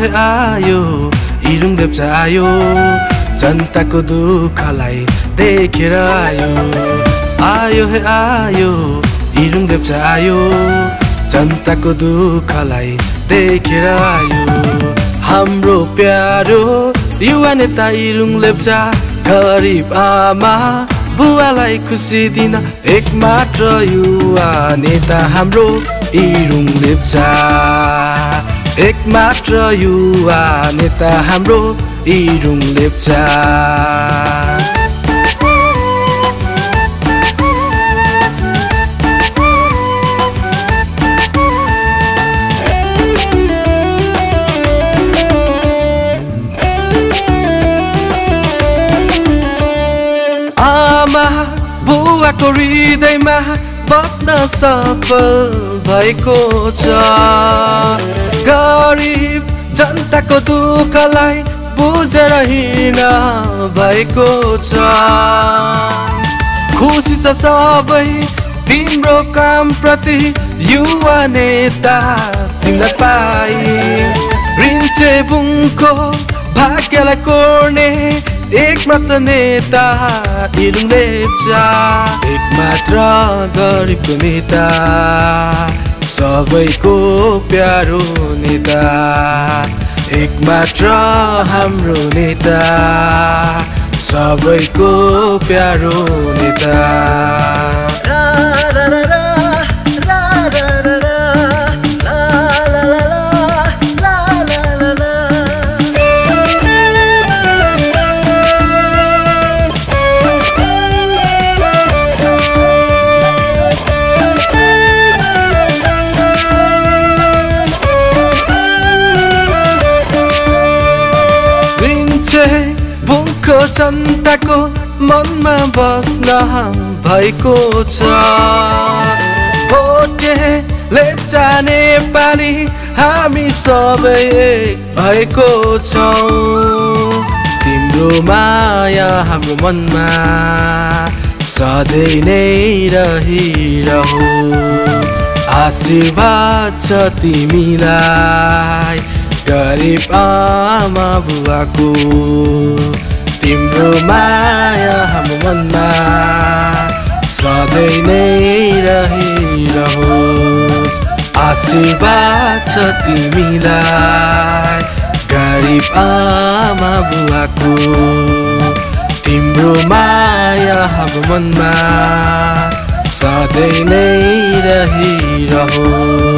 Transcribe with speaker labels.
Speaker 1: हे आयो इरुङ लेप्चा आयो जनताको दुःखलाई देखेर आयो हे आयो इरुङ लेप्चा आयो जनताको दुःखलाई देखेर आयो हाम्रो प्यारो युवा नेता इरुङ लेप्चा गरिब आमा बुवालाई खुसी दिन एक मात्र युवा नेता हाम्रो इरुङ लेप्चा एक मात्र युवा नेता हाम्रो इरुङ लेप्चा आमा बुवाको हृदयमा बस्न सफल भएको छ गरिब जनताको दुःखलाई बुझेर हिँड्न भएको छ खुसी छ सबै तिम्रो काम प्रति युवा नेता तिमीलाई पाई रिन्चे बुङको भाग्यलाई कोर्ने एक मात्र नेता इरुङ लेप्चा एक मात्र गरिबको नेता सबैको प्यारो नेता एक मात्र हाम्रो नेता सबैको प्यारो नेता बुङको जनताको मनमा बस्न भएको छ भोटे लेप्चा नेपाली हामी सबै एक भएको छौँ तिम्रो माया हाम्रो मनमा सधैँ नै रहिरहु आशीर्वाद छ तिमीलाई गरिब आमा बुवाको तिम्रो माया हाम्रो मनमा सधैँ नै रहिरहोस् आशीर्वाद छ तिमीलाई गरिब आमा बुवाको तिम्रो माया हाम्रो मनमा सधैँ नै रहिरहोस्